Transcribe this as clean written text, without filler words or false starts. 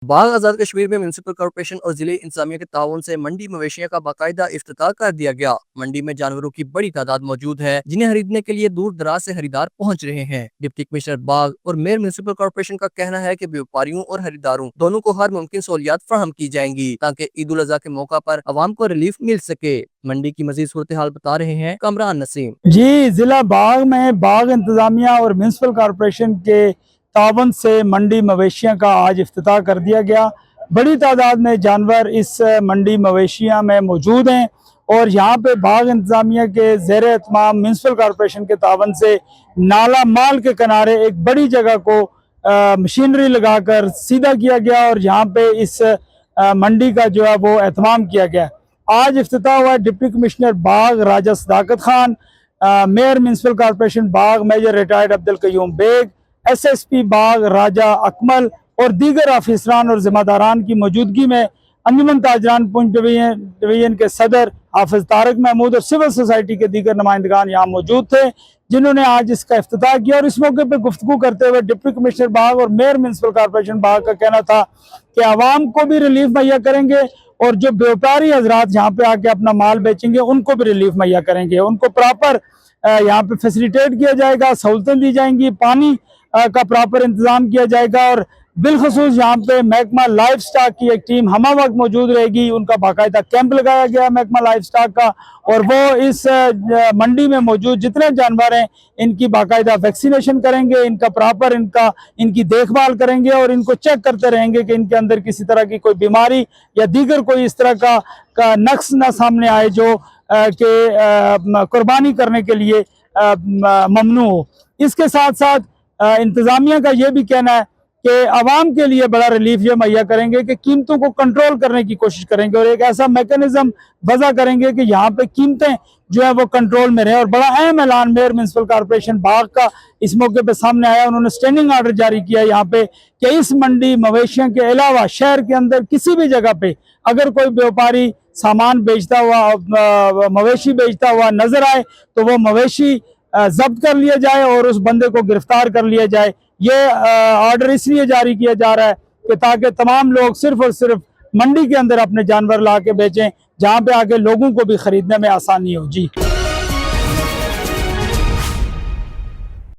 باغ آزاد کشمیر میں municipal corporation اور ضلع انتظامیہ کے تعاون سے منڈی مویشیاں کا باقاعدہ افتتاح کر دیا گیا۔ منڈی میں جانوروں کی بڑی تعداد موجود ہے جنہیں خریدنے کے لیے دور دراز سے خریدار پہنچ رہے ہیں۔ ڈپٹی کمشنر باغ اور میئر میونسپل کارپوریشن کا کہنا ہے کہ بیوپاریوں اور خریداروں دونوں کو ہر ممکن سہولیات فراہم کی جائیں گی تاکہ عید الاضحیٰ کے موقع پر عوام کو ریلیف مل سکے۔ منڈی کی مزید صورتحال بتا رہے ہیں کامران نسیم۔ جی، ضلع باغ میں باغ انتظامیہ اور میونسپل کارپوریشن کے تعاون سے منڈی مویشیاں کا آج افتتاح کر دیا گیا۔ بڑی تعداد میں جانور اس منڈی مویشیاں میں موجود ہیں اور یہاں پہ باغ انتظامیہ کے زیر اہتمام میونسپل کارپوریشن کے تعاون سے نالا مال کے کنارے ایک بڑی جگہ کو مشینری لگا کر سیدھا کیا گیا اور یہاں پہ اس منڈی کا جو ہے وہ اہتمام کیا گیا۔ آج افتتاح ہوا ہے deputy commissioner Bagh Raja Sadaqat Khan, mayor municipal corporation Bagh major retired Abdul Qayyum Baig, S S P Bagh Raja اکمل اور دیگر آفیسران اور ذمہ داران کی موجودگی میں انجمن تاجران پونچھ ڈویژن کے صدر حافظ طارق محمود اور سول سوسائٹی کے دیگر نمائندگان یہاں موجود تھے، جنہوں نے آج اس کا افتتاح کیا۔ اور اس موقع پہ گفتگو کرتے ہوئے ڈپٹی کمشنر باغ اور میئر میونسپل کارپوریشن باغ کا کہنا تھا کہ عوام کو بھی ریلیف مہیا کریں گے اور جو بیوپاری حضرات یہاں پہ آ کے اپنا مال بیچیں گے ان کو بھی ریلیف مہیا کریں گے، ان کو پراپر یہاں پہ فیسیلیٹیٹ کیا جائے گا، سہولتیں دی جائیں گی، پانی کا پراپر انتظام کیا جائے گا اور بالخصوص یہاں پہ محکمہ لائف سٹاک کی ایک ٹیم ہمہ وقت موجود رہے گی۔ ان کا باقاعدہ کیمپ لگایا گیا محکمہ لائف سٹاک کا اور وہ اس منڈی میں موجود جتنے جانور ہیں ان کی باقاعدہ ویکسینیشن کریں گے، ان کا پراپر ان کی دیکھ بھال کریں گے اور ان کو چیک کرتے رہیں گے کہ ان کے اندر کسی طرح کی کوئی بیماری یا دیگر کوئی اس طرح کا نقص نہ سامنے آئے جو کہ قربانی کرنے کے لیے ممنوع ہو۔ اس کے ساتھ ساتھ انتظامیہ کا یہ بھی کہنا ہے کہ عوام کے لیے بڑا ریلیف یہ مہیا کریں گے کہ قیمتوں کو کنٹرول کرنے کی کوشش کریں گے اور ایک ایسا میکنزم وضع کریں گے کہ یہاں پہ قیمتیں جو ہے وہ کنٹرول میں رہیں۔ اور بڑا اہم اعلان میئر میونسپل کارپوریشن باغ کا اس موقع پہ سامنے آیا، انہوں نے سٹینڈنگ آرڈر جاری کیا یہاں پہ کہ اس منڈی مویشیوں کے علاوہ شہر کے اندر کسی بھی جگہ پہ اگر کوئی بیوپاری سامان بیچتا ہوا مویشی بیچتا ہوا نظر آئے تو وہ مویشی ضبط کر لیا جائے اور اس بندے کو گرفتار کر لیا جائے۔ یہ آرڈر اس لیے جاری کیا جا رہا ہے کہ تاکہ تمام لوگ صرف اور صرف منڈی کے اندر اپنے جانور لا کے بیچیں جہاں پہ آگے لوگوں کو بھی خریدنے میں آسانی ہو۔ جی